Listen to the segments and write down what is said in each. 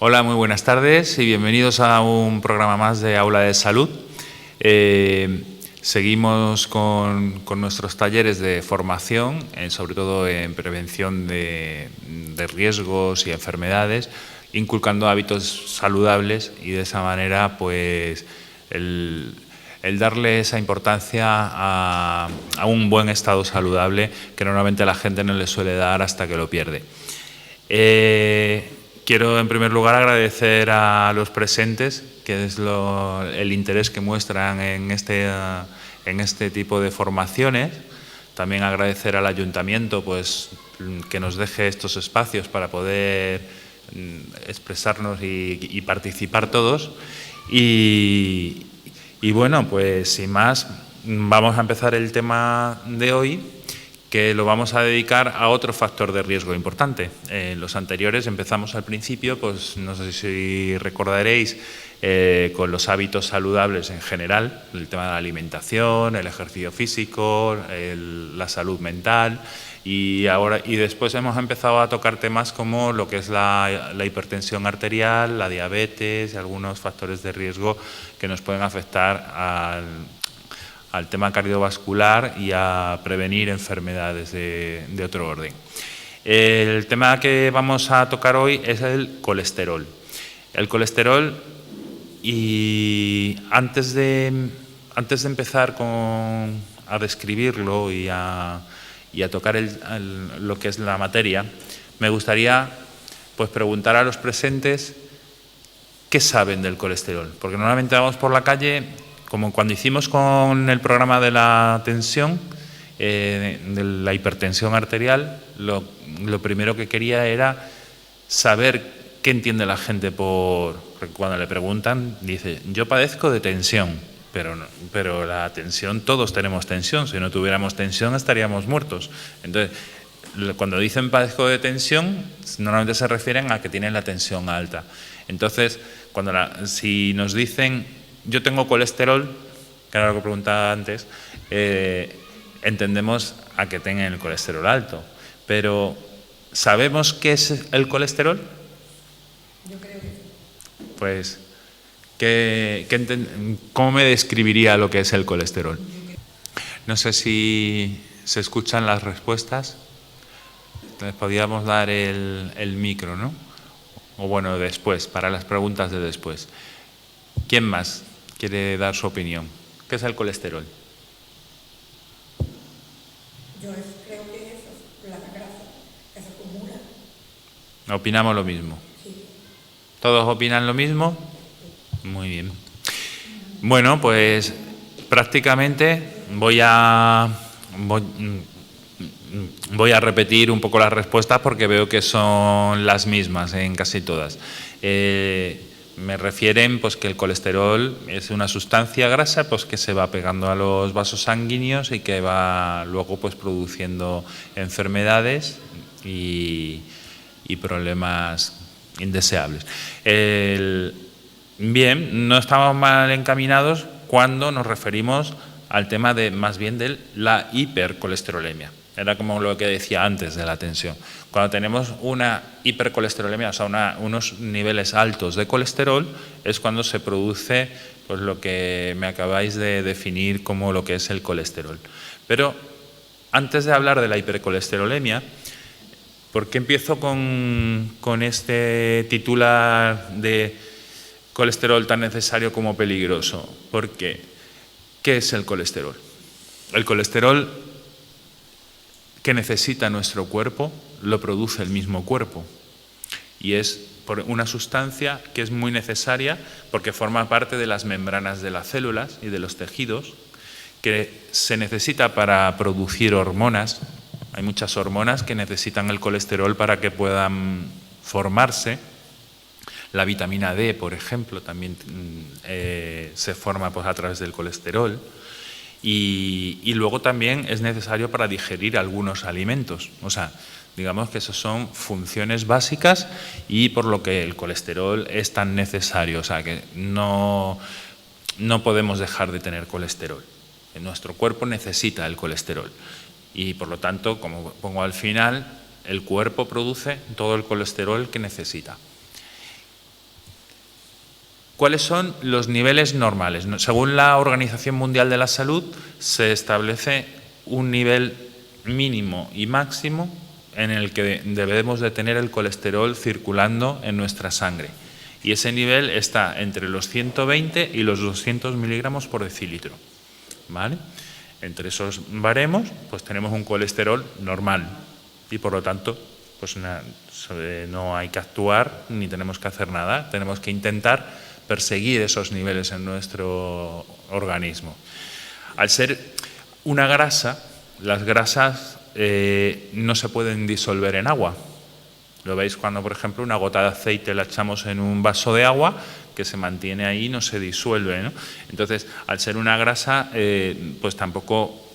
Hola, muy buenas tardes y bienvenidos a un programa más de Aula de Salud. Seguimos con nuestros talleres de formación, sobre todo en prevención de riesgos y enfermedades, inculcando hábitos saludables y de esa manera pues el darle esa importancia a un buen estado saludable que normalmente a la gente no le suele dar hasta que lo pierde. Quiero en primer lugar agradecer a los presentes, que es el interés que muestran en este tipo de formaciones. También agradecer al Ayuntamiento pues, que nos deje estos espacios para poder expresarnos y participar todos. Y bueno, pues sin más, vamos a empezar el tema de hoy, que lo vamos a dedicar a otro factor de riesgo importante. Los anteriores empezamos al principio, pues no sé si recordaréis, con los hábitos saludables en general, el tema de la alimentación, el ejercicio físico, la salud mental, y después hemos empezado a tocar temas como lo que es la hipertensión arterial, la diabetes y algunos factores de riesgo que nos pueden afectar al tema cardiovascular y a prevenir enfermedades de otro orden. El tema que vamos a tocar hoy es el colesterol. El colesterol, y antes de empezar a describirlo y a tocar lo que es la materia, me gustaría pues, preguntar a los presentes qué saben del colesterol, porque normalmente vamos por la calle, como cuando hicimos con el programa de la tensión, de la hipertensión arterial, lo primero que quería era saber qué entiende la gente porque cuando le preguntan, dice, yo padezco de tensión, pero la tensión, todos tenemos tensión, si no tuviéramos tensión estaríamos muertos. Entonces, cuando dicen padezco de tensión, normalmente se refieren a que tienen la tensión alta. Entonces, si nos dicen yo tengo colesterol, que era lo que preguntaba antes, entendemos a que tengan el colesterol alto. Pero, ¿sabemos qué es el colesterol? Yo creo que sí. Pues, ¿cómo me describiría lo que es el colesterol? No sé si se escuchan las respuestas. Les podíamos dar el micro, ¿no? O bueno, después, para las preguntas de después. ¿Quién más quiere dar su opinión? ¿Qué es el colesterol? Yo creo que es la grasa que se acumula. Opinamos lo mismo. Sí. ¿Todos opinan lo mismo? Muy bien. Bueno, pues prácticamente voy a repetir un poco las respuestas porque veo que son las mismas en casi todas. Me refieren pues, que el colesterol es una sustancia grasa pues, que se va pegando a los vasos sanguíneos y que va luego pues, produciendo enfermedades y problemas indeseables. Bien, no estamos mal encaminados cuando nos referimos al tema más bien de la hipercolesterolemia. Era como lo que decía antes de la tensión. Cuando tenemos una hipercolesterolemia, o sea, unos niveles altos de colesterol, es cuando se produce pues, lo que me acabáis de definir como lo que es el colesterol. Pero antes de hablar de la hipercolesterolemia, ¿por qué empiezo con este titular de colesterol tan necesario como peligroso? Porque, ¿qué es el colesterol? El colesterol que necesita nuestro cuerpo lo produce el mismo cuerpo y es por una sustancia que es muy necesaria porque forma parte de las membranas de las células y de los tejidos, que se necesita para producir hormonas. Hay muchas hormonas que necesitan el colesterol para que puedan formarse. La vitamina D, por ejemplo, también se forma pues, a través del colesterol. Y luego también es necesario para digerir algunos alimentos. O sea, digamos que esas son funciones básicas y por lo que el colesterol es tan necesario. O sea, que no podemos dejar de tener colesterol. Nuestro cuerpo necesita el colesterol. Y por lo tanto, como pongo al final, el cuerpo produce todo el colesterol que necesita. ¿Cuáles son los niveles normales? Según la Organización Mundial de la Salud, se establece un nivel mínimo y máximo en el que debemos de tener el colesterol circulando en nuestra sangre. Y ese nivel está entre los 120 y los 200 miligramos por decilitro, ¿vale? Entre esos baremos, pues tenemos un colesterol normal y, por lo tanto, pues no hay que actuar ni tenemos que hacer nada. Tenemos que intentar perseguir esos niveles en nuestro organismo. Al ser una grasa, las grasas no se pueden disolver en agua. Lo veis cuando, por ejemplo, una gota de aceite la echamos en un vaso de agua, que se mantiene ahí y no se disuelve, ¿no? Entonces, al ser una grasa, pues tampoco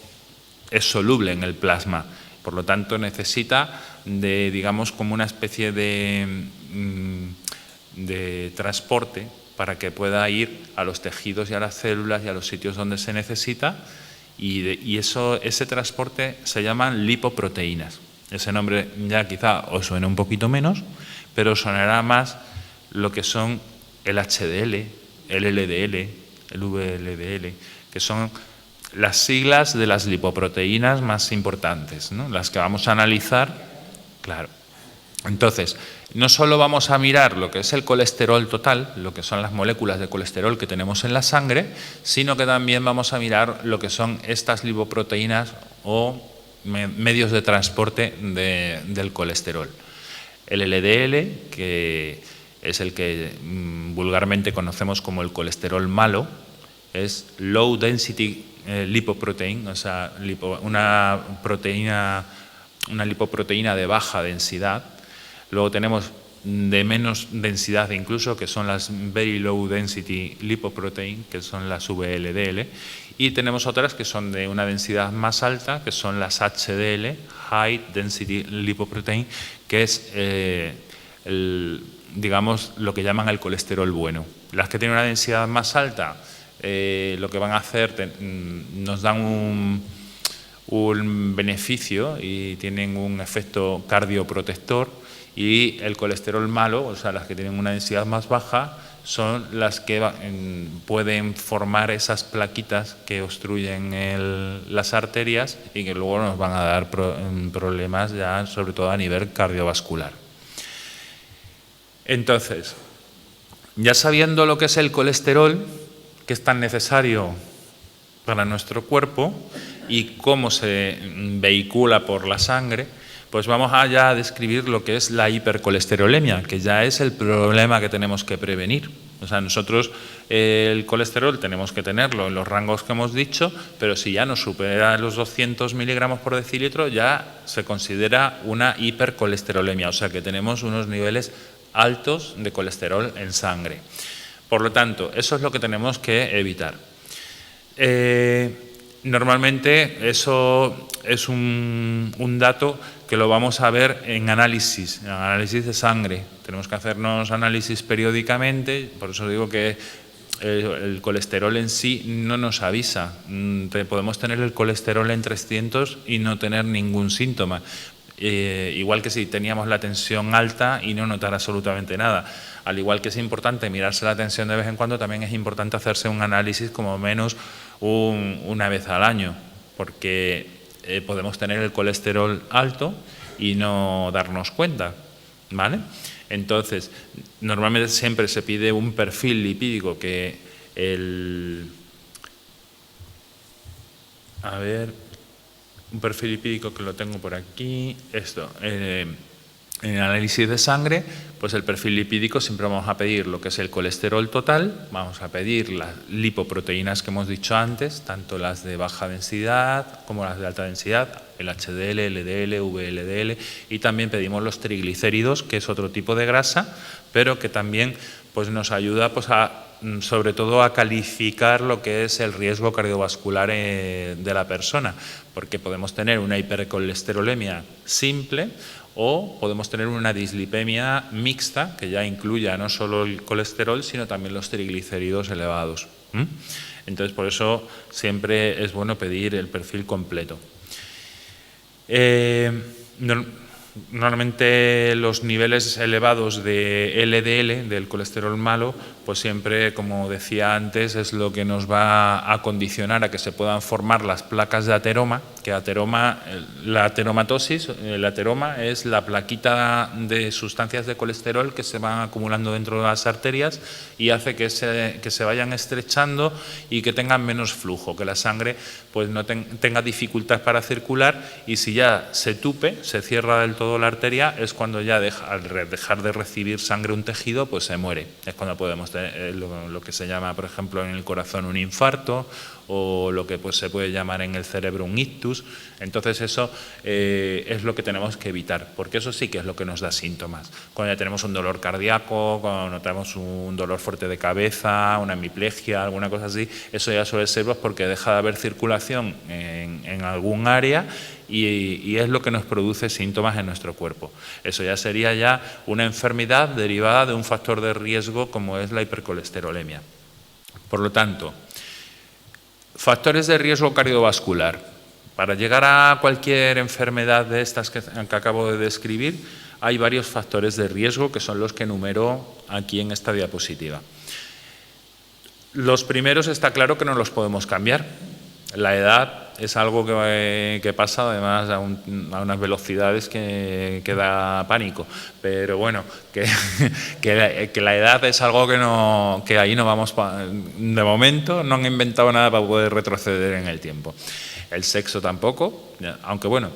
es soluble en el plasma. Por lo tanto, necesita de, digamos, como una especie de transporte para que pueda ir a los tejidos y a las células y a los sitios donde se necesita, y ese transporte se llaman lipoproteínas. Ese nombre ya quizá os suene un poquito menos, pero sonará más lo que son el HDL, el LDL, el VLDL, que son las siglas de las lipoproteínas más importantes, ¿no? Las que vamos a analizar, claro. Entonces, no solo vamos a mirar lo que es el colesterol total, lo que son las moléculas de colesterol que tenemos en la sangre, sino que también vamos a mirar lo que son estas lipoproteínas o medios de transporte del colesterol. El LDL, que es el que vulgarmente conocemos como el colesterol malo, es Low Density Lipoprotein, o sea, una lipoproteína de baja densidad. Luego tenemos de menos densidad incluso, que son las Very Low Density Lipoprotein, que son las VLDL, y tenemos otras que son de una densidad más alta, que son las HDL, High Density Lipoprotein, que es, digamos, lo que llaman el colesterol bueno. Las que tienen una densidad más alta, lo que van a hacer, nos dan un beneficio y tienen un efecto cardioprotector, y el colesterol malo, o sea, las que tienen una densidad más baja, son las que pueden formar esas plaquitas que obstruyen las arterias y que luego nos van a dar problemas ya, sobre todo a nivel cardiovascular. Entonces, ya sabiendo lo que es el colesterol, que es tan necesario para nuestro cuerpo y cómo se vehicula por la sangre, pues vamos ya a describir lo que es la hipercolesterolemia, que ya es el problema que tenemos que prevenir. O sea, nosotros el colesterol tenemos que tenerlo en los rangos que hemos dicho, pero si ya nos supera los 200 miligramos por decilitro, ya se considera una hipercolesterolemia, o sea que tenemos unos niveles altos de colesterol en sangre. Por lo tanto, eso es lo que tenemos que evitar. Normalmente eso es un dato que lo vamos a ver en análisis de sangre. Tenemos que hacernos análisis periódicamente, por eso digo que el colesterol en sí no nos avisa. Podemos tener el colesterol en 300 y no tener ningún síntoma. Igual que si teníamos la tensión alta y no notar absolutamente nada. Al igual que es importante mirarse la tensión de vez en cuando, también es importante hacerse un análisis como menos una vez al año, porque podemos tener el colesterol alto y no darnos cuenta, ¿vale? Entonces, normalmente siempre se pide un perfil lipídico un perfil lipídico que lo tengo por aquí, en el análisis de sangre, pues el perfil lipídico siempre vamos a pedir lo que es el colesterol total, vamos a pedir las lipoproteínas que hemos dicho antes, tanto las de baja densidad como las de alta densidad, el HDL, LDL, VLDL, y también pedimos los triglicéridos, que es otro tipo de grasa, pero que también pues, nos ayuda pues, sobre todo a calificar lo que es el riesgo cardiovascular de la persona, porque podemos tener una hipercolesterolemia simple o podemos tener una dislipemia mixta, que ya incluya no solo el colesterol, sino también los triglicéridos elevados. Entonces, por eso siempre es bueno pedir el perfil completo. Normalmente los niveles elevados de LDL, del colesterol malo, pues siempre, como decía antes, es lo que nos va a condicionar a que se puedan formar las placas de ateroma, que la ateromatosis, el ateroma es la plaquita de sustancias de colesterol que se van acumulando dentro de las arterias y hace que se vayan estrechando y que tengan menos flujo, que la sangre pues no tenga dificultad para circular, y si ya se tupe, se cierra del todo la arteria, es cuando ya al dejar de recibir sangre un tejido, pues se muere. Es cuando podemos tener lo que se llama, por ejemplo, en el corazón un infarto, o lo que pues se puede llamar en el cerebro un ictus. Entonces eso es lo que tenemos que evitar, porque eso sí que es lo que nos da síntomas. Cuando ya tenemos un dolor cardíaco, cuando tenemos un dolor fuerte de cabeza, una hemiplegia, alguna cosa así, eso ya suele ser porque deja de haber circulación en algún área y es lo que nos produce síntomas en nuestro cuerpo. Eso ya sería ya una enfermedad derivada de un factor de riesgo como es la hipercolesterolemia. Por lo tanto, factores de riesgo cardiovascular. Para llegar a cualquier enfermedad de estas que acabo de describir, hay varios factores de riesgo que son los que enumero aquí en esta diapositiva. Los primeros está claro que no los podemos cambiar. La edad es algo que pasa además a unas velocidades que da pánico, pero bueno, que la edad es algo que ahí no vamos, de momento no han inventado nada para poder retroceder en el tiempo. El sexo tampoco, aunque bueno,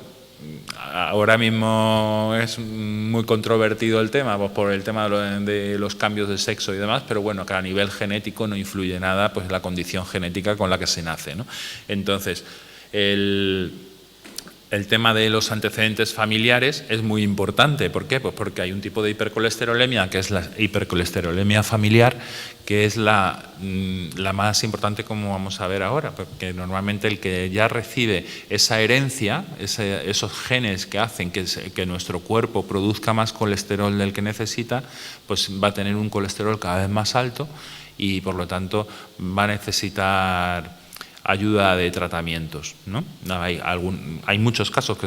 ahora mismo es muy controvertido el tema, pues por el tema de los cambios de sexo y demás, pero bueno, que a nivel genético no influye nada pues la condición genética con la que se nace, ¿no? Entonces, el tema de los antecedentes familiares es muy importante. ¿Por qué? Pues porque hay un tipo de hipercolesterolemia, que es la hipercolesterolemia familiar, que es la más importante, como vamos a ver ahora, porque normalmente el que ya recibe esa herencia, esos genes que hacen que nuestro cuerpo produzca más colesterol del que necesita, pues va a tener un colesterol cada vez más alto y por lo tanto va a necesitar ayuda de tratamientos, ¿no? Hay muchos casos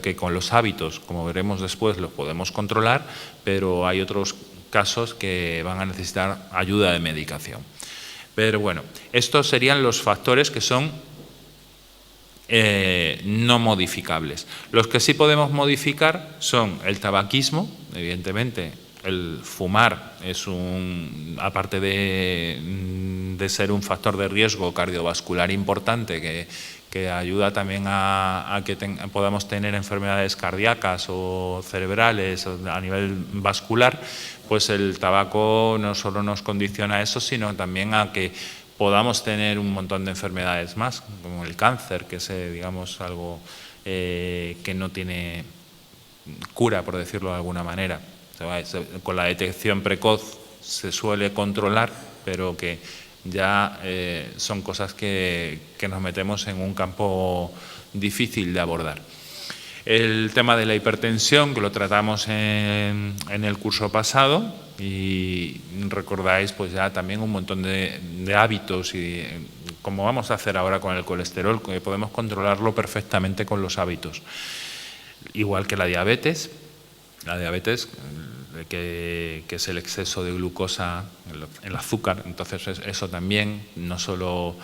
que con los hábitos, como veremos después, los podemos controlar, pero hay otros casos que van a necesitar ayuda de medicación. Pero bueno, estos serían los factores que son no modificables. Los que sí podemos modificar son el tabaquismo, evidentemente. El fumar es aparte de ser un factor de riesgo cardiovascular importante que ayuda también a que podamos tener enfermedades cardíacas o cerebrales a nivel vascular, pues el tabaco no solo nos condiciona a eso, sino también a que podamos tener un montón de enfermedades más, como el cáncer, que es, digamos, algo que no tiene cura, por decirlo de alguna manera. Con la detección precoz se suele controlar, pero que ya son cosas que nos metemos en un campo difícil de abordar. El tema de la hipertensión, que lo tratamos en el curso pasado, y recordáis pues ya también un montón de hábitos, y como vamos a hacer ahora con el colesterol, que podemos controlarlo perfectamente con los hábitos. Igual que la diabetes, que es el exceso de glucosa, el azúcar. Entonces eso también, no solo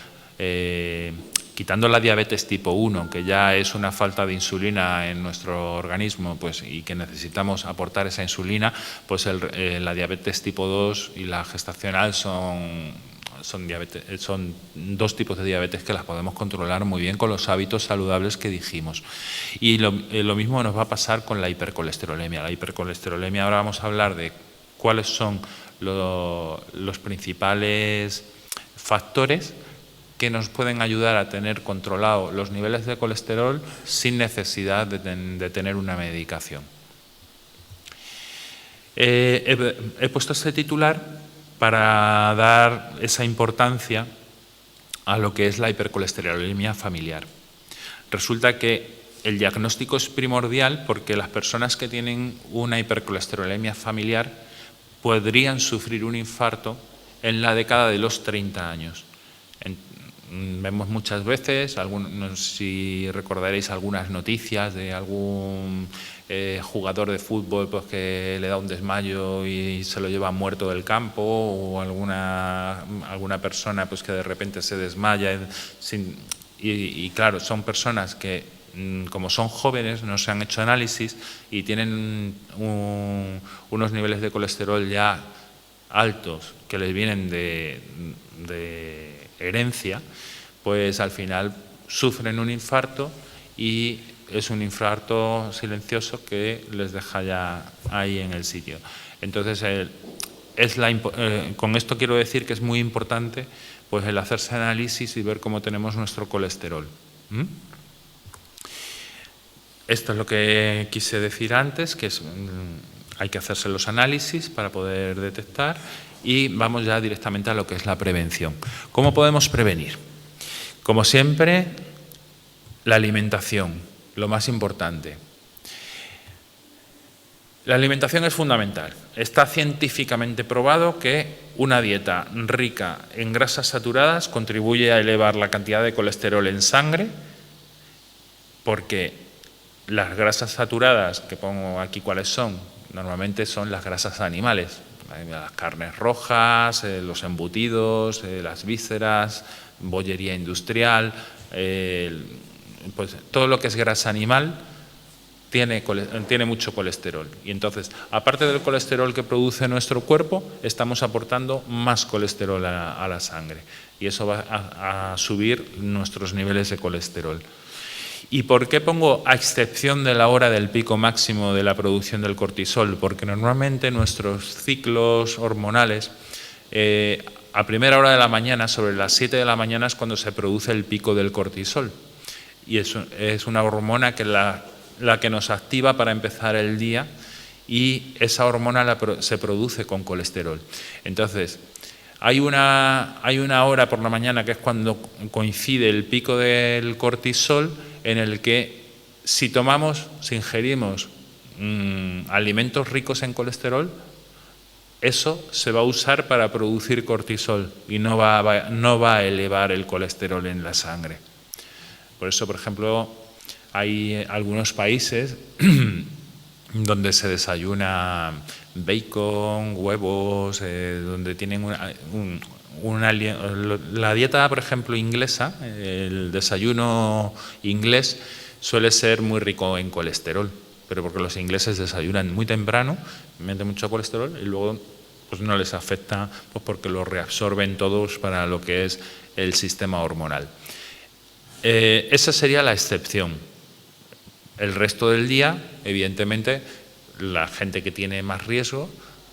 quitando la diabetes tipo 1, que ya es una falta de insulina en nuestro organismo, pues, y que necesitamos aportar esa insulina, pues la diabetes tipo 2 y la gestacional son dos tipos de diabetes que las podemos controlar muy bien con los hábitos saludables que dijimos. Y lo mismo nos va a pasar con la hipercolesterolemia. La hipercolesterolemia, ahora vamos a hablar de cuáles son los principales factores que nos pueden ayudar a tener controlados los niveles de colesterol sin necesidad de tener una medicación. He puesto este titular para dar esa importancia a lo que es la hipercolesterolemia familiar. Resulta que el diagnóstico es primordial porque las personas que tienen una hipercolesterolemia familiar podrían sufrir un infarto en la década de los 30 años. vemos muchas veces, no sé si recordaréis algunas noticias de algún jugador de fútbol pues, que le da un desmayo y se lo lleva muerto del campo, o alguna persona pues, que de repente se desmaya. Y claro, son personas que, como son jóvenes, no se han hecho análisis y tienen unos niveles de colesterol ya altos que les vienen de herencia, pues al final sufren un infarto, y es un infarto silencioso que les deja ya ahí en el sitio. Entonces, con esto quiero decir que es muy importante pues, el hacerse análisis y ver cómo tenemos nuestro colesterol. Esto es lo que quise decir antes, que hay que hacerse los análisis para poder detectar, y vamos ya directamente a lo que es la prevención. ¿Cómo podemos prevenir? Como siempre, la alimentación, lo más importante. La alimentación es fundamental. Está científicamente probado que una dieta rica en grasas saturadas contribuye a elevar la cantidad de colesterol en sangre, porque las grasas saturadas, que pongo aquí cuáles son, normalmente son las grasas animales, las carnes rojas, los embutidos, las vísceras, bollería industrial, pues todo lo que es grasa animal tiene mucho colesterol. Y entonces, aparte del colesterol que produce nuestro cuerpo, estamos aportando más colesterol a la sangre, y eso va a subir nuestros niveles de colesterol. ¿Y por qué pongo a excepción de la hora del pico máximo de la producción del cortisol? Porque normalmente nuestros ciclos hormonales, a primera hora de la mañana, sobre las 7 de la mañana, es cuando se produce el pico del cortisol. Y es una hormona que la que nos activa para empezar el día, y esa hormona se produce con colesterol. Entonces, hay una hora por la mañana que es cuando coincide el pico del cortisol, en el que si ingerimos alimentos ricos en colesterol, eso se va a usar para producir cortisol y no va a elevar el colesterol en la sangre. Por eso, por ejemplo, hay algunos países donde se desayuna bacon, huevos, donde tienen la dieta, por ejemplo, inglesa, el desayuno inglés suele ser muy rico en colesterol, pero porque los ingleses desayunan muy temprano, meten mucho colesterol y luego pues no les afecta, pues porque lo reabsorben todos para lo que es el sistema hormonal. Esa sería la excepción. El resto del día, evidentemente, la gente que tiene más riesgo,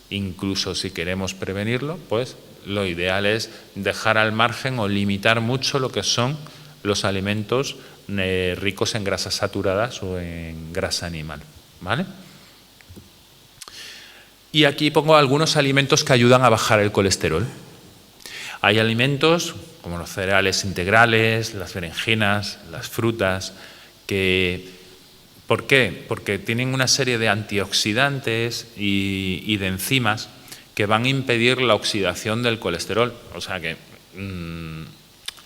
incluso si queremos prevenirlo, pues lo ideal es dejar al margen o limitar mucho lo que son los alimentos ricos en grasas saturadas o en grasa animal, ¿vale? Y aquí pongo algunos alimentos que ayudan a bajar el colesterol. Hay alimentos como los cereales integrales, las berenjenas, las frutas, ¿por qué? Porque tienen una serie de antioxidantes y de enzimas que van a impedir la oxidación del colesterol. O sea que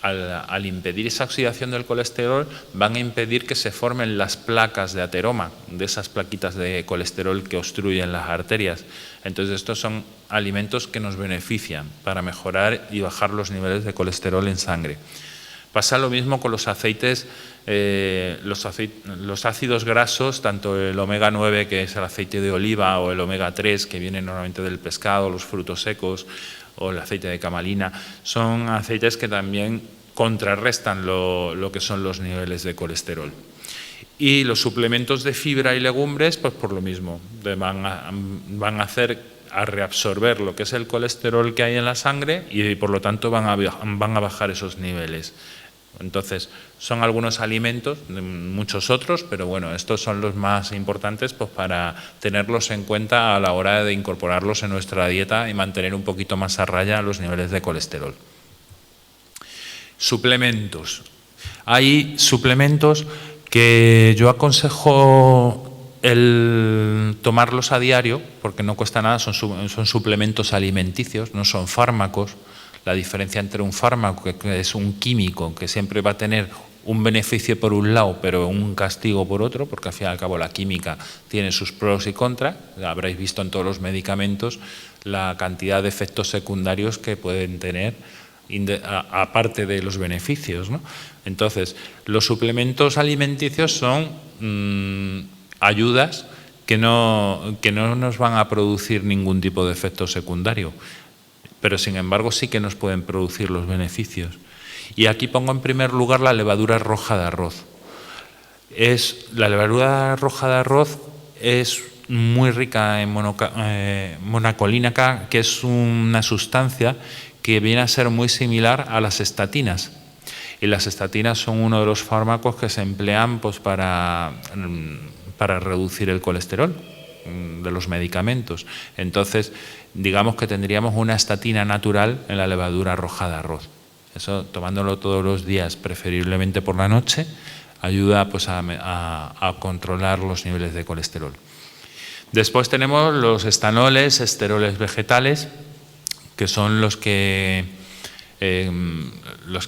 al impedir esa oxidación del colesterol, van a impedir que se formen las placas de ateroma, de esas plaquitas de colesterol que obstruyen las arterias. Entonces, estos son alimentos que nos benefician para mejorar y bajar los niveles de colesterol en sangre. Pasa lo mismo con los aceites, los ácidos grasos, tanto el omega 9, que es el aceite de oliva, o el omega 3, que viene normalmente del pescado, los frutos secos, o el aceite de camalina, son aceites que también contrarrestan lo que son los niveles de colesterol. Y los suplementos de fibra y legumbres, pues por lo mismo, van a hacer a reabsorber lo que es el colesterol que hay en la sangre, y por lo tanto van a bajar esos niveles. Entonces, son algunos alimentos, muchos otros, pero bueno, estos son los más importantes pues, para tenerlos en cuenta a la hora de incorporarlos en nuestra dieta y mantener un poquito más a raya los niveles de colesterol. Suplementos. Hay suplementos que yo aconsejo el tomarlos a diario, porque no cuesta nada, son suplementos alimenticios, no son fármacos. La diferencia entre un fármaco, que es un químico, que siempre va a tener un beneficio por un lado, pero un castigo por otro, porque al fin y al cabo la química tiene sus pros y contras. Habréis visto en todos los medicamentos la cantidad de efectos secundarios que pueden tener, aparte de los beneficios, ¿no? Entonces, los suplementos alimenticios son ayudas que no nos van a producir ningún tipo de efecto secundario, pero sin embargo sí que nos pueden producir los beneficios. Y aquí pongo en primer lugar la levadura roja de arroz. La levadura roja de arroz es muy rica en monacolina K, que es una sustancia que viene a ser muy similar a las estatinas. Y las estatinas son uno de los fármacos que se emplean pues, para reducir el colesterol de los medicamentos. Entonces, digamos que tendríamos una estatina natural en la levadura roja de arroz. Eso, tomándolo todos los días, preferiblemente por la noche, ayuda pues, a controlar los niveles de colesterol. Después tenemos los estanoles, esteroles vegetales, que son los que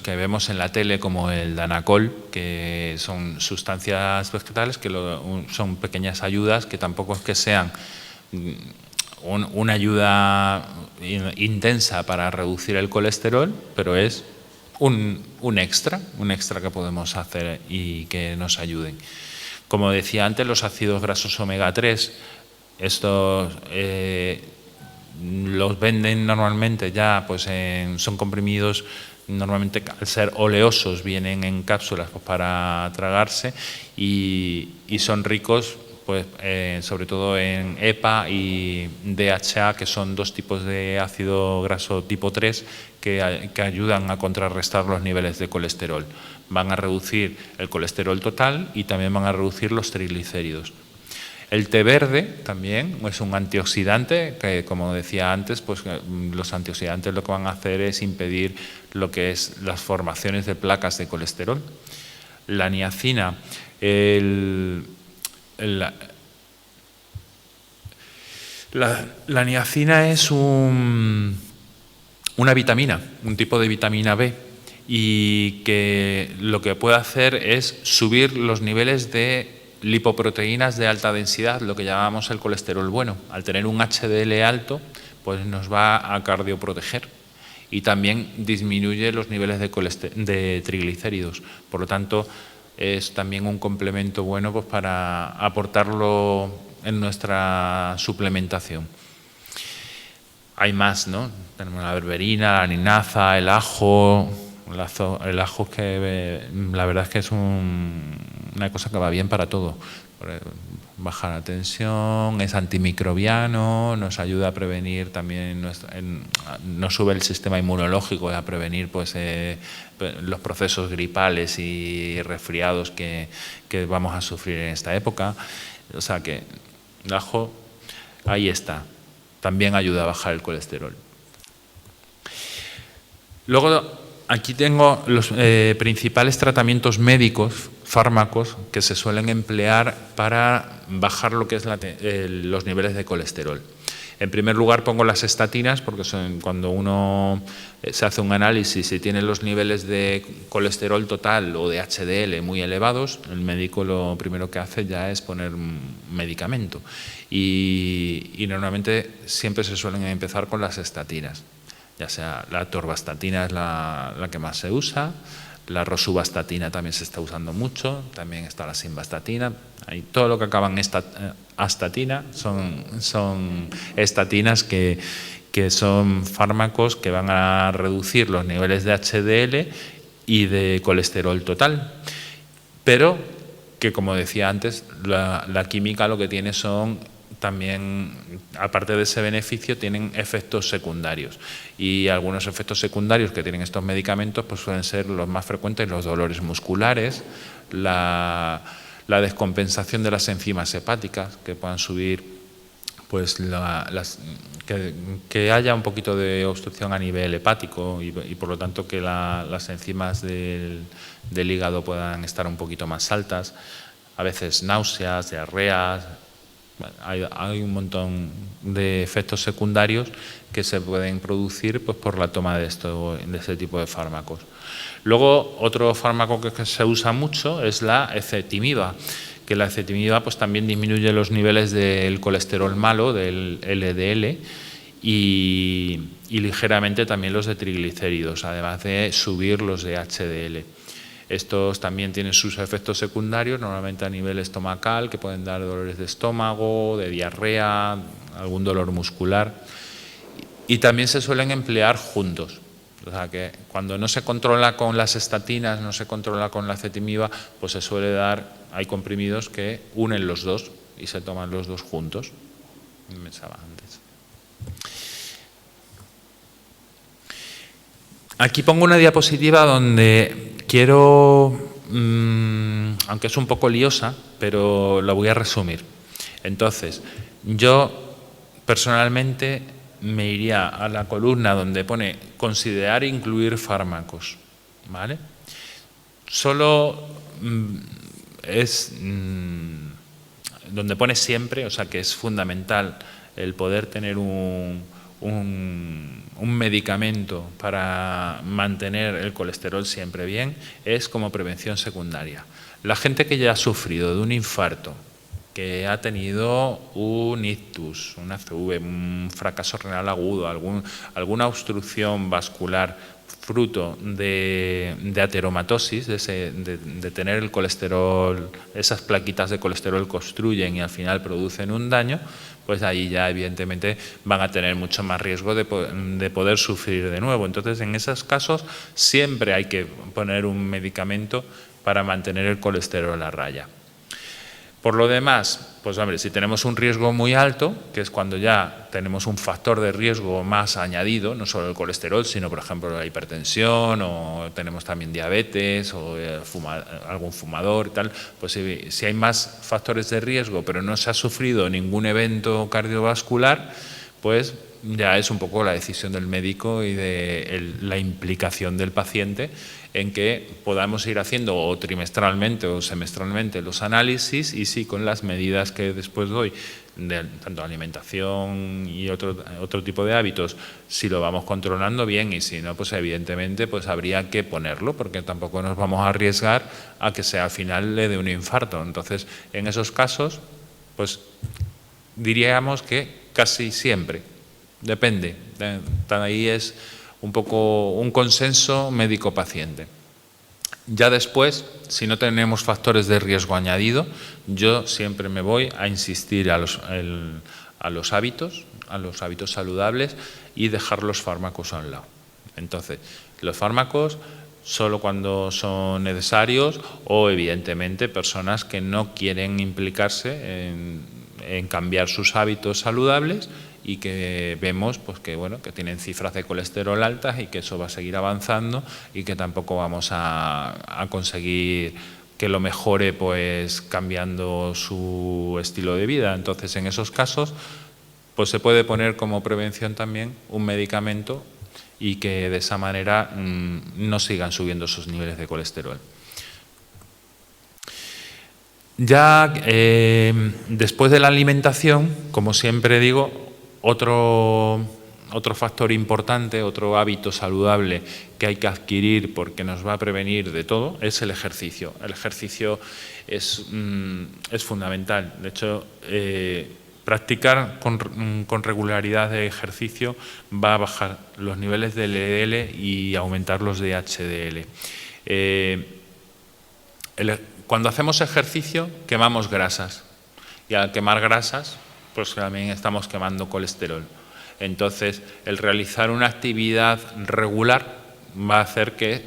vemos en la tele como el Danacol, que son sustancias vegetales que son pequeñas ayudas que tampoco es que sean una ayuda intensa para reducir el colesterol, pero es un extra que podemos hacer y que nos ayuden. Como decía antes, los ácidos grasos omega 3, estos los venden normalmente ya, pues son comprimidos, normalmente al ser oleosos vienen en cápsulas pues, para tragarse y son ricos pues, sobre todo en EPA y DHA, que son dos tipos de ácido graso tipo 3 que ayudan a contrarrestar los niveles de colesterol. Van a reducir el colesterol total y también van a reducir los triglicéridos. El té verde también es un antioxidante que, como decía antes, pues los antioxidantes lo que van a hacer es impedir lo que es las formaciones de placas de colesterol. La niacina, la niacina es una vitamina, un tipo de vitamina B, y que lo que puede hacer es subir los niveles de lipoproteínas de alta densidad, lo que llamamos el colesterol bueno. Al tener un HDL alto, pues nos va a cardioproteger y también disminuye los niveles de triglicéridos. Por lo tanto, es también un complemento bueno pues, para aportarlo en nuestra suplementación. Hay más, ¿no? Tenemos la berberina, la linaza, el ajo. El ajo que la verdad es que es una cosa que va bien para todo. Baja la tensión, es antimicrobiano, nos ayuda a prevenir también, nos sube el sistema inmunológico, a prevenir pues, los procesos gripales y resfriados que vamos a sufrir en esta época. O sea que el ajo, ahí está, también ayuda a bajar el colesterol. Luego, aquí tengo los principales tratamientos médicos, fármacos, que se suelen emplear para bajar lo que es los niveles de colesterol. En primer lugar pongo las estatinas, porque cuando uno se hace un análisis y tiene los niveles de colesterol total o de HDL muy elevados, el médico lo primero que hace ya es poner un medicamento. Y normalmente siempre se suelen empezar con las estatinas. Ya sea la atorvastatina es la que más se usa, la rosuvastatina también se está usando mucho, también está la simvastatina. Ahí todo lo que acaba en astatina son estatinas que son fármacos que van a reducir los niveles de HDL y de colesterol total. Pero que, como decía antes, la química lo que tiene son también, aparte de ese beneficio, tienen efectos secundarios. Y algunos efectos secundarios que tienen estos medicamentos pues suelen ser los más frecuentes, los dolores musculares, la descompensación de las enzimas hepáticas, que puedan subir, pues que haya un poquito de obstrucción a nivel hepático y por lo tanto que las enzimas del hígado puedan estar un poquito más altas, a veces náuseas, diarreas, Hay un montón de efectos secundarios que se pueden producir pues, por la toma de este tipo de fármacos. Luego, otro fármaco que se usa mucho es la ezetimiba, que la ezetimiba pues, también disminuye los niveles del colesterol malo, del LDL, y ligeramente también los de triglicéridos, además de subir los de HDL. Estos también tienen sus efectos secundarios, normalmente a nivel estomacal, que pueden dar dolores de estómago, de diarrea, algún dolor muscular. Y también se suelen emplear juntos. O sea que cuando no se controla con las estatinas, no se controla con la ezetimiba, pues se suele dar, hay comprimidos que unen los dos y se toman los dos juntos. Pensaba antes. Aquí pongo una diapositiva donde quiero, aunque es un poco liosa, pero la voy a resumir. Entonces, yo personalmente me iría a la columna donde pone considerar e incluir fármacos, ¿vale? Solo es donde pone siempre, o sea que es fundamental el poder tener un medicamento para mantener el colesterol siempre bien, es como prevención secundaria. La gente que ya ha sufrido de un infarto, que ha tenido un ictus, un ACV, un fracaso renal agudo, alguna obstrucción vascular fruto de ateromatosis, de tener el colesterol, esas plaquitas de colesterol construyen y al final producen un daño, pues ahí ya evidentemente van a tener mucho más riesgo de poder sufrir de nuevo. Entonces, en esos casos siempre hay que poner un medicamento para mantener el colesterol a raya. Por lo demás, pues hombre, si tenemos un riesgo muy alto, que es cuando ya tenemos un factor de riesgo más añadido, no solo el colesterol, sino por ejemplo la hipertensión, o tenemos también diabetes, o algún fumador y tal, pues si hay más factores de riesgo pero no se ha sufrido ningún evento cardiovascular, pues ya es un poco la decisión del médico y de la implicación del paciente en que podamos ir haciendo o trimestralmente o semestralmente los análisis y sí, con las medidas que después doy, de tanto alimentación y otro tipo de hábitos, si lo vamos controlando bien, y si no, pues evidentemente pues habría que ponerlo, porque tampoco nos vamos a arriesgar a que sea al final le dé un infarto. Entonces, en esos casos, pues diríamos que casi siempre, depende, ahí es un poco un consenso médico-paciente. Ya después, si no tenemos factores de riesgo añadido, yo siempre me voy a insistir a los hábitos saludables y dejar los fármacos a un lado. Entonces, los fármacos solo cuando son necesarios o, evidentemente, personas que no quieren implicarse en cambiar sus hábitos saludables y que vemos pues, que tienen cifras de colesterol altas y que eso va a seguir avanzando y que tampoco vamos a conseguir que lo mejore pues, cambiando su estilo de vida. Entonces, en esos casos, pues se puede poner como prevención también un medicamento y que de esa manera no sigan subiendo esos niveles de colesterol. Ya después de la alimentación, como siempre digo, otro factor importante, otro hábito saludable que hay que adquirir porque nos va a prevenir de todo, es el ejercicio. El ejercicio es fundamental. De hecho, practicar con regularidad de ejercicio va a bajar los niveles de LDL y aumentar los de HDL. Cuando hacemos ejercicio quemamos grasas y al quemar grasas pues también estamos quemando colesterol. Entonces, el realizar una actividad regular va a hacer que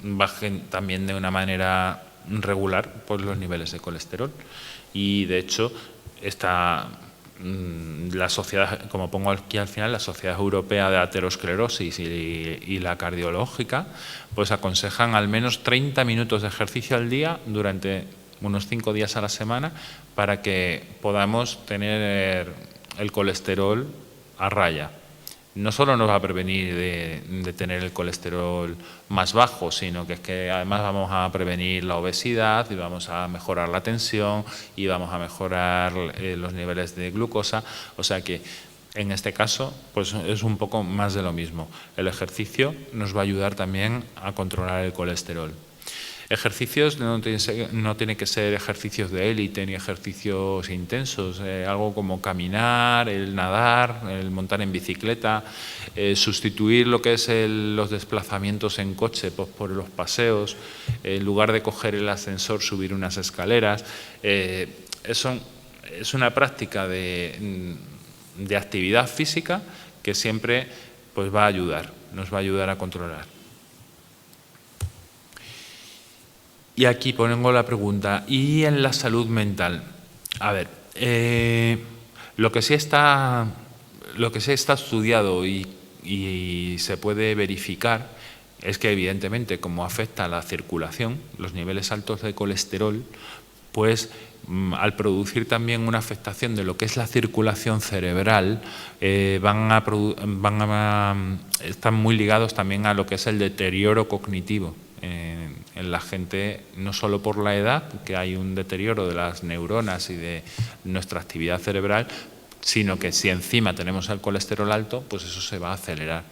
bajen también de una manera regular pues, los niveles de colesterol. Y, de hecho, la sociedad, como pongo aquí al final, la Sociedad Europea de Aterosclerosis y la cardiológica, pues aconsejan al menos 30 minutos de ejercicio al día durante unos 5 días a la semana para que podamos tener el colesterol a raya. no solo nos va a prevenir de tener el colesterol más bajo, sino que es que además vamos a prevenir la obesidad y vamos a mejorar la tensión y vamos a mejorar los niveles de glucosa. O sea que en este caso pues es un poco más de lo mismo. El ejercicio nos va a ayudar también a controlar el colesterol. Ejercicios no tienen que ser ejercicios de élite ni ejercicios intensos, algo como caminar, el nadar, el montar en bicicleta, sustituir lo que es los desplazamientos en coche pues, por los paseos, en lugar de coger el ascensor, subir unas escaleras. Eso es una práctica de actividad física que siempre pues, va a ayudar, nos va a ayudar a controlar. Y aquí pongo la pregunta, ¿y en la salud mental? A ver, lo que sí está estudiado y se puede verificar es que evidentemente como afecta a la circulación, los niveles altos de colesterol, pues al producir también una afectación de lo que es la circulación cerebral, están muy ligados también a lo que es el deterioro cognitivo en la gente, no solo por la edad, que hay un deterioro de las neuronas y de nuestra actividad cerebral, sino que si encima tenemos el colesterol alto, pues eso se va a acelerar.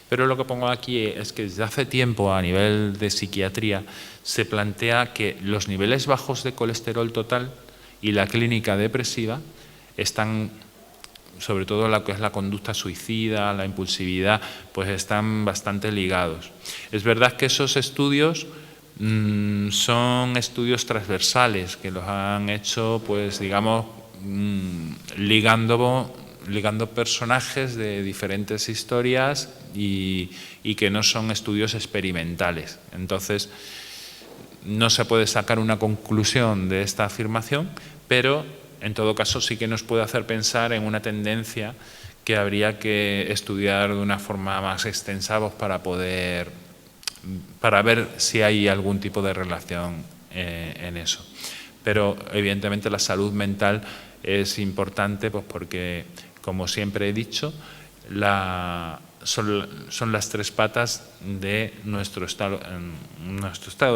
Pero lo que pongo aquí es que desde hace tiempo a nivel de psiquiatría se plantea que los niveles bajos de colesterol total y la clínica depresiva están, sobre todo lo que es la conducta suicida, la impulsividad, pues están bastante ligados. Es verdad que esos estudios son estudios transversales que los han hecho, pues digamos, ligando personajes de diferentes historias y que no son estudios experimentales. Entonces, no se puede sacar una conclusión de esta afirmación, pero en todo caso sí que nos puede hacer pensar en una tendencia que habría que estudiar de una forma más extensa para ver si hay algún tipo de relación en eso. Pero evidentemente la salud mental es importante pues porque, como siempre he dicho, son las tres patas de nuestro estado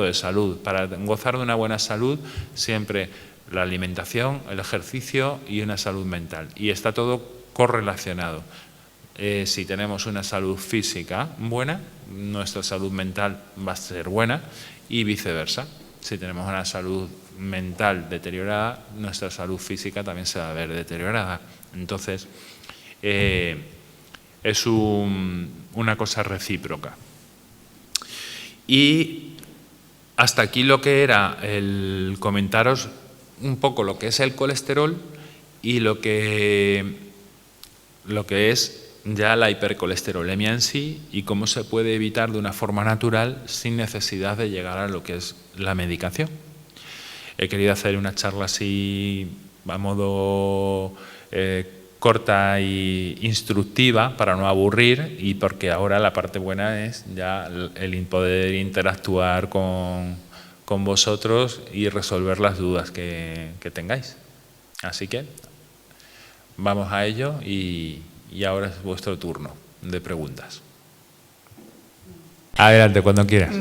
de salud. Para gozar de una buena salud, siempre la alimentación, el ejercicio y una salud mental. Y está todo correlacionado. Si tenemos una salud física buena, nuestra salud mental va a ser buena y viceversa. Si tenemos una salud mental deteriorada, nuestra salud física también se va a ver deteriorada. Entonces, es una cosa recíproca. Y hasta aquí lo que era el comentaros un poco lo que es el colesterol y lo que es ya la hipercolesterolemia en sí y cómo se puede evitar de una forma natural sin necesidad de llegar a lo que es la medicación. He querido hacer una charla así a modo corta e instructiva para no aburrir y porque ahora la parte buena es ya el poder interactuar con vosotros y resolver las dudas que tengáis. Así que vamos a ello y ahora es vuestro turno de preguntas. Adelante, cuando quieras.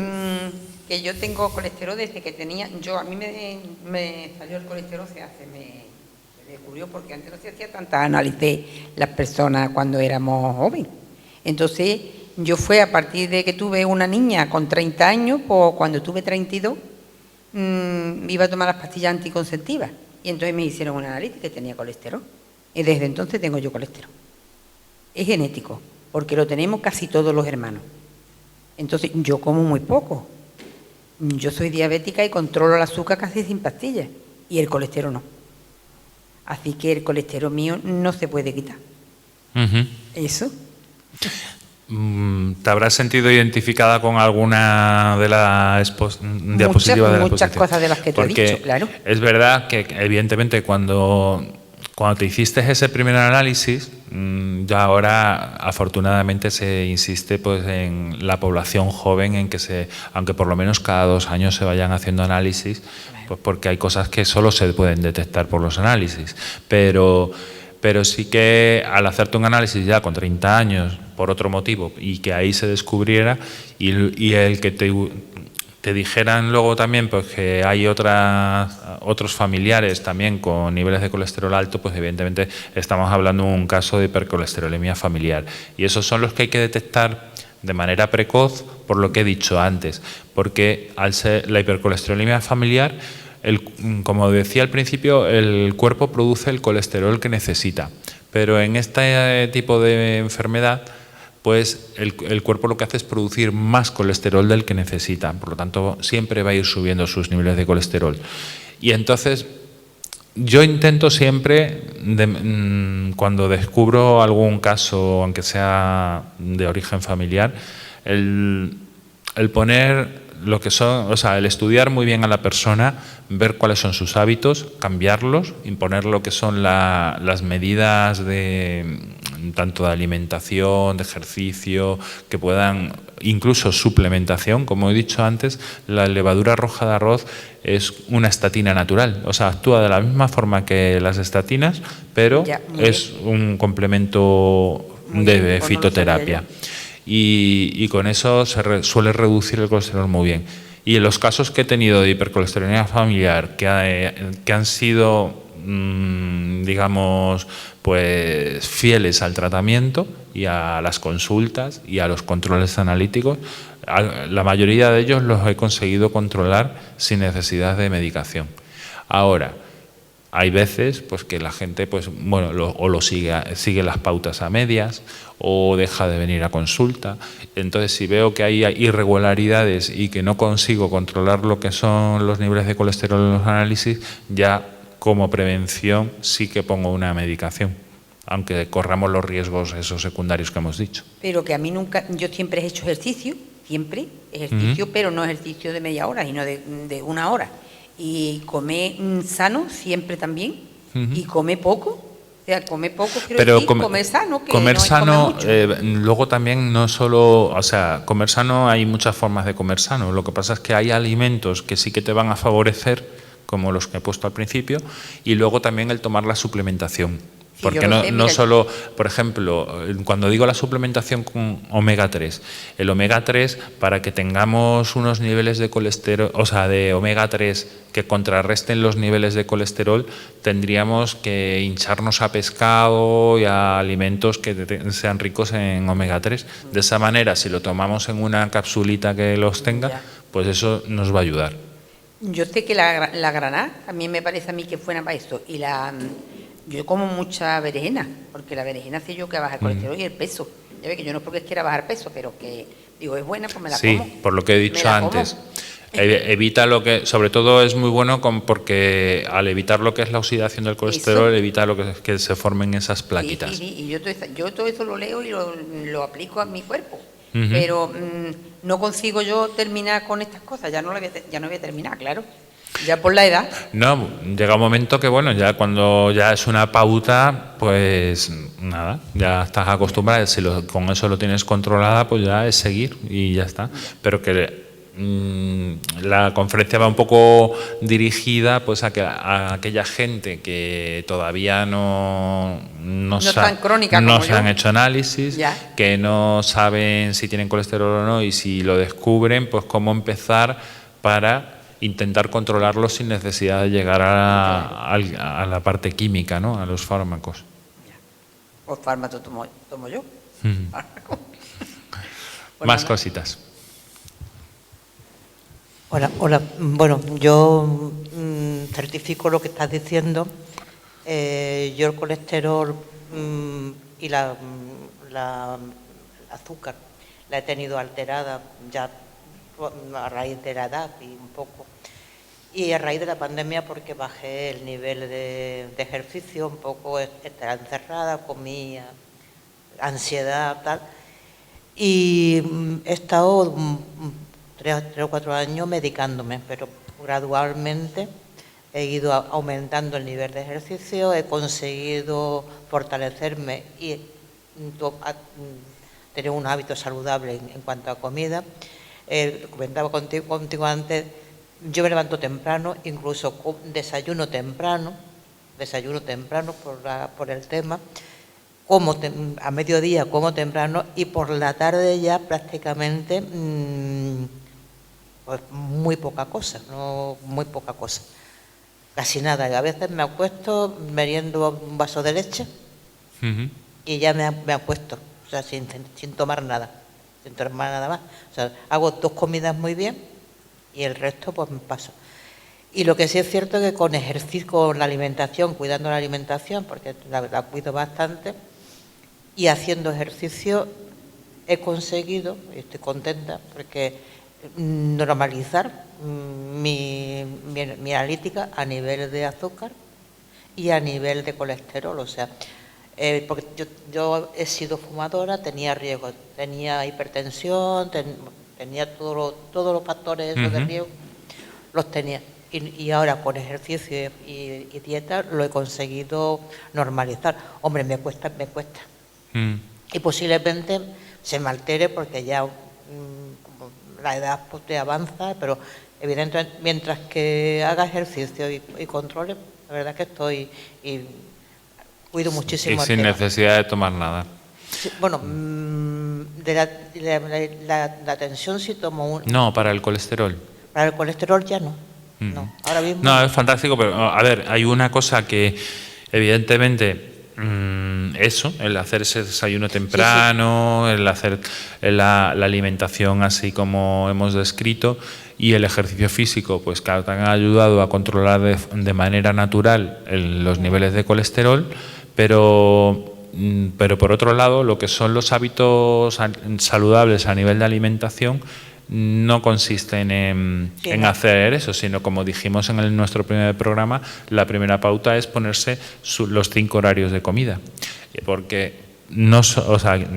Que yo tengo colesterol desde que tenía... a mí me salió el colesterol, me descubrió porque antes no se hacía tanta análisis las personas cuando éramos jóvenes. Entonces, yo fue a partir de que tuve una niña con 30 años, pues cuando tuve 32, iba a tomar las pastillas anticonceptivas. Y entonces me hicieron un análisis que tenía colesterol. Y desde entonces tengo yo colesterol. Es genético, porque lo tenemos casi todos los hermanos. Entonces, yo como muy poco. Yo soy diabética y controlo el azúcar casi sin pastillas. Y el colesterol no. Así que el colesterol mío no se puede quitar. ¿Eso? ¿Te habrás sentido identificada con alguna de las diapositivas de la muchas cosas de las que tú has dicho, claro. Es verdad que evidentemente cuando te hiciste ese primer análisis, ya ahora afortunadamente se insiste pues en la población joven en que aunque por lo menos cada 2 años se vayan haciendo análisis, pues porque hay cosas que solo se pueden detectar por los análisis. Pero pero sí que al hacerte un análisis ya con 30 años por otro motivo y que ahí se descubriera y el que te dijeran luego también pues que hay otros familiares también con niveles de colesterol alto, pues evidentemente estamos hablando de un caso de hipercolesterolemia familiar. Y esos son los que hay que detectar de manera precoz, por lo que he dicho antes, porque al ser la hipercolesterolemia familiar, como decía al principio, el cuerpo produce el colesterol que necesita, pero en este tipo de enfermedad pues el cuerpo lo que hace es producir más colesterol del que necesita, por lo tanto siempre va a ir subiendo sus niveles de colesterol. Y entonces yo intento siempre, cuando descubro algún caso, aunque sea de origen familiar, el poner lo que son, o sea, el estudiar muy bien a la persona, ver cuáles son sus hábitos, cambiarlos, imponer lo que son las medidas tanto de alimentación, de ejercicio, que puedan, incluso suplementación, como he dicho antes, la levadura roja de arroz es una estatina natural, o sea, actúa de la misma forma que las estatinas, pero es un complemento de fitoterapia. Y con eso se suele reducir el colesterol muy bien. Y en los casos que he tenido de hipercolesterolemia familiar que han sido, digamos, pues fieles al tratamiento y a las consultas y a los controles analíticos, la mayoría de ellos los he conseguido controlar sin necesidad de medicación. Ahora, hay veces pues que la gente pues bueno sigue las pautas a medias o deja de venir a consulta. Entonces, si veo que hay irregularidades y que no consigo controlar lo que son los niveles de colesterol en los análisis, ya como prevención sí que pongo una medicación, aunque corramos los riesgos esos secundarios que hemos dicho. Pero que a mí nunca, yo siempre he hecho ejercicio, pero no ejercicio de media hora, sino de una hora. Y come sano siempre también, y come poco, o sea, come poco, pero comer sano. Que comer no sano, mucho. luego también no solo, o sea, comer sano, hay muchas formas de comer sano, lo que pasa es que hay alimentos que sí que te van a favorecer, como los que he puesto al principio, y luego también el tomar la suplementación. Porque no solo, por ejemplo, cuando digo la suplementación con omega 3, el omega 3, para que tengamos unos niveles de colesterol, o sea, de omega 3 que contrarresten los niveles de colesterol, tendríamos que hincharnos a pescado y a alimentos que sean ricos en omega 3. De esa manera, si lo tomamos en una capsulita que los tenga, pues eso nos va a ayudar. Yo sé que la granada, también me parece a mí que es buena para esto, y yo como mucha berenjena, porque la berenjena hace yo que baja el colesterol y el peso. Ya ve que yo no es porque quiera bajar peso, pero que digo, es buena, pues me la como. Sí, por lo que he dicho antes. Evita lo que, sobre todo es muy bueno porque al evitar lo que es la oxidación del colesterol, evita lo que se formen esas plaquitas. Sí, y yo todo eso lo leo y lo aplico a mi cuerpo. Pero no consigo yo terminar con estas cosas, ya no voy a terminar, claro. Ya por la edad. No, llega un momento que bueno, ya cuando ya es una pauta, pues nada, ya estás acostumbrada, si con eso lo tienes controlada, pues ya es seguir y ya está. Pero que la conferencia va un poco dirigida pues a aquella gente que todavía no se han hecho análisis, que no saben si tienen colesterol o no, y si lo descubren, pues cómo empezar para intentar controlarlo sin necesidad de llegar a la parte química, ¿no? A los fármacos. Pues fármacos tomo yo. Más cositas. Hola. Bueno, yo certifico lo que estás diciendo. Yo el colesterol y la azúcar la he tenido alterada ya a raíz de la edad y un poco. Y a raíz de la pandemia porque bajé el nivel de ejercicio, un poco estaba encerrada, comía, ansiedad, tal. Y he estado 3 o 4 años medicándome, pero gradualmente he ido aumentando el nivel de ejercicio, he conseguido fortalecerme y tener un hábito saludable en cuanto a comida. Comentaba contigo antes, yo me levanto temprano, incluso desayuno temprano, desayuno temprano por el tema, como a mediodía como temprano y por la tarde ya prácticamente pues muy poca cosa, casi nada. A veces me acuesto, meriendo un vaso de leche y ya me acuesto, o sea, sin tomar nada, más. O sea, hago 2 comidas muy bien y el resto pues me paso. Y lo que sí es cierto es que con ejercicio, con la alimentación, cuidando la alimentación, porque la cuido bastante, y haciendo ejercicio he conseguido, y estoy contenta, porque normalizar mi analítica a nivel de azúcar y a nivel de colesterol. O sea, porque yo he sido fumadora, tenía riesgo, tenía hipertensión, tenía todos los factores de riesgo, los tenía. Y ahora con ejercicio y dieta lo he conseguido normalizar. Hombre, me cuesta. Y posiblemente se me altere porque ya la edad pues, te avanza, pero evidentemente mientras que haga ejercicio y controle, la verdad que estoy y cuido muchísimo. Y sin necesidad de tomar nada. Sí, bueno, de la tensión sí tomo No, para el colesterol. Para el colesterol ya no. No, ahora mismo. No, es fantástico, pero a ver, hay una cosa que evidentemente eso, el hacer ese desayuno temprano, sí. El hacer la alimentación así como hemos descrito y el ejercicio físico, pues claro, te han ayudado a controlar de manera natural los niveles de colesterol, pero por otro lado, lo que son los hábitos saludables a nivel de alimentación no consisten en hacer eso, sino como dijimos en nuestro primer programa, la primera pauta es ponerse los 5 horarios de comida, porque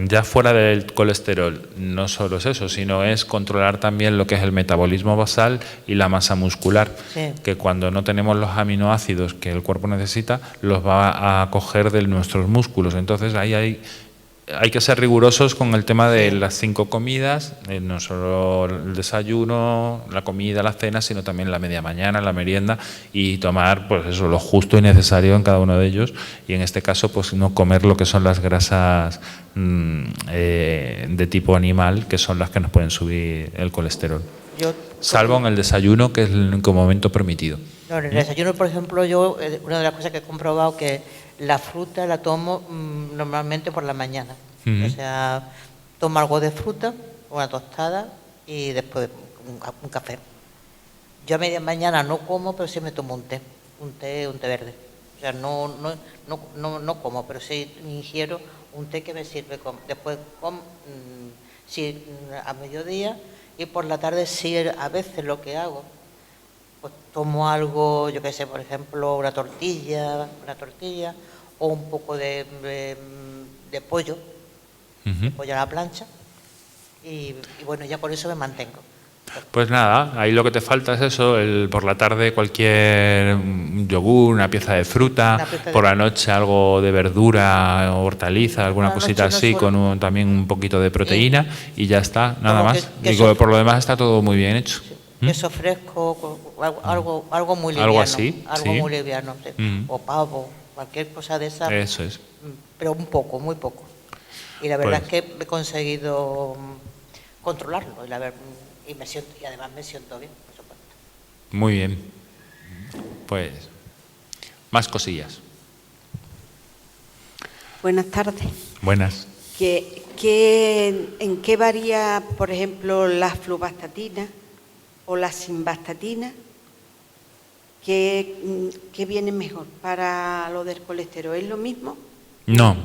ya fuera del colesterol no solo es eso, sino es controlar también lo que es el metabolismo basal y la masa muscular, que cuando no tenemos los aminoácidos que el cuerpo necesita, los va a coger de nuestros músculos. Entonces ahí hay que ser rigurosos con el tema de las 5 comidas, no solo el desayuno, la comida, la cena, sino también la media mañana, la merienda, y tomar pues eso, lo justo y necesario en cada uno de ellos, y en este caso pues no comer lo que son las grasas de tipo animal, que son las que nos pueden subir el colesterol. Salvo en el desayuno, que es el único momento permitido. No, en el desayuno, por ejemplo, una de las cosas que he comprobado que la fruta la tomo normalmente por la mañana. O sea, tomo algo de fruta, una tostada y después un café. Yo a media mañana no como, pero sí me tomo un té verde. O sea, no como, pero sí ingiero un té que me sirve. Después sí, a mediodía, y por la tarde sí, a veces lo que hago, pues tomo algo, yo qué sé, por ejemplo, una tortilla o un poco de pollo, de pollo a la plancha, y bueno, ya con eso me mantengo. Pues nada, ahí lo que te falta es eso, por la tarde cualquier yogur, una pieza de fruta, por la noche algo de verdura, hortaliza, alguna cosita así, con también un poquito de proteína, y ya está, nada más. Y por lo demás está todo muy bien hecho. Queso fresco, algo muy liviano. Algo así, muy liviano, o pavo, cualquier cosa de esa. Eso es. Pero muy poco. Y la verdad es que he conseguido controlarlo, y además me siento bien, por supuesto. Muy bien. Pues, más cosillas. Buenas tardes. Buenas. ¿En qué varía, por ejemplo, la fluvastatina o la simvastatina? ¿Qué viene mejor para lo del colesterol? ¿Es lo mismo? No,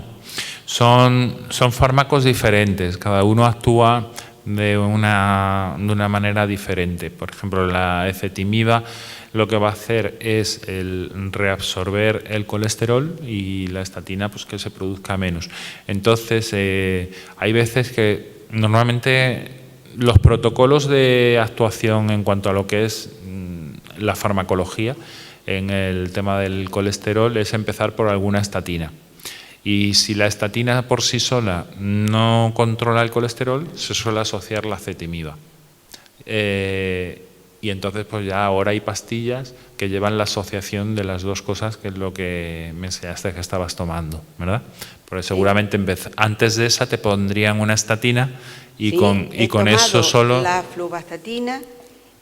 son fármacos diferentes, cada uno actúa de una manera diferente. Por ejemplo, la ezetimiba lo que va a hacer es el reabsorber el colesterol, y la estatina pues que se produzca menos. Entonces, hay veces que normalmente los protocolos de actuación en cuanto a lo que es la farmacología en el tema del colesterol es empezar por alguna estatina. Y si la estatina por sí sola no controla el colesterol, se suele asociar la ezetimiba. Y entonces pues ya ahora hay pastillas que llevan la asociación de las dos cosas, que es lo que me enseñaste que estabas tomando, ¿verdad? Porque seguramente antes de esa te pondrían una estatina y Sí, con eso tomado solo... la fluvastatina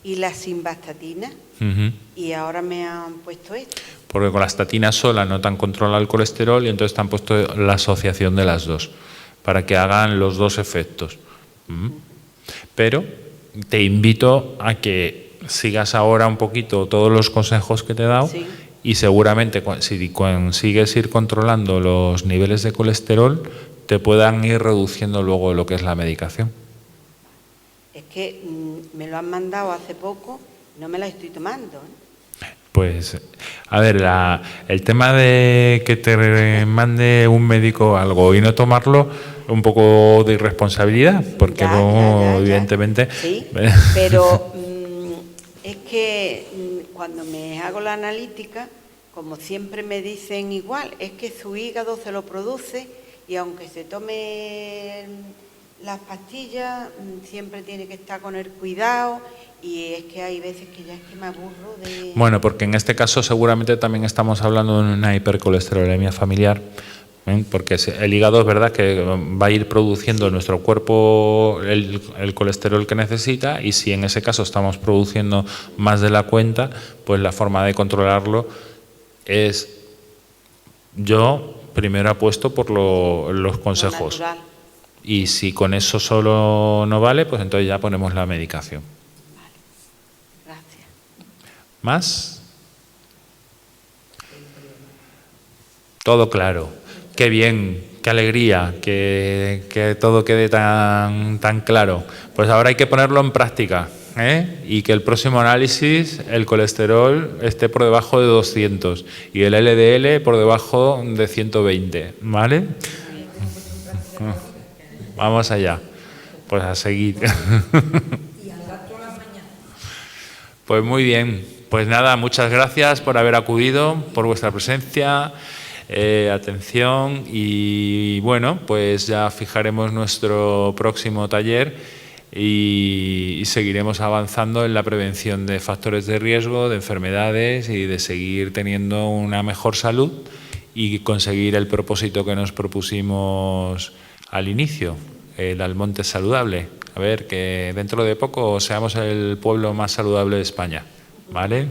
y la simvastatina, Ujú. y ahora me han puesto esto. Porque con la estatina sola no te han controlado el colesterol y entonces te han puesto la asociación de las dos, para que hagan los dos efectos. Pero te invito a que sigas ahora un poquito todos los consejos que te he dado, Sí. y seguramente si consigues ir controlando los niveles de colesterol, te puedan ir reduciendo luego lo que es la medicación. Es que me lo han mandado hace poco, no me la estoy tomando, ¿eh? Pues, a ver, el tema de que te mande un médico algo y no tomarlo, un poco de irresponsabilidad, porque Ya, luego, ya. evidentemente... Sí, pero es que cuando me hago la analítica, como siempre me dicen igual, es que su hígado se lo produce y aunque se tome las pastillas, siempre tiene que estar con el cuidado, y es que hay veces que ya es que me aburro de... Bueno, porque en este caso seguramente también estamos hablando de una hipercolesterolemia familiar, porque el hígado es verdad que va a ir produciendo en nuestro cuerpo el colesterol que necesita, y si en ese caso estamos produciendo más de la cuenta, pues la forma de controlarlo es, yo primero apuesto por los consejos, natural. y si con eso solo no vale, pues entonces ya ponemos la medicación. Gracias. ¿Más? Todo claro. Qué bien, qué alegría que todo quede tan claro. Pues ahora hay que ponerlo en práctica, ¿eh? Y que el próximo análisis, el colesterol esté por debajo de 200 y el LDL por debajo de 120, ¿vale? Vamos allá. Pues a seguir. Pues muy bien. Pues nada, muchas gracias por haber acudido, por vuestra presencia, atención, y bueno, pues ya fijaremos nuestro próximo taller y seguiremos avanzando en la prevención de factores de riesgo, de enfermedades, y de seguir teniendo una mejor salud y conseguir el propósito que nos propusimos al inicio, el Almonte saludable. A ver, que dentro de poco seamos el pueblo más saludable de España, ¿vale?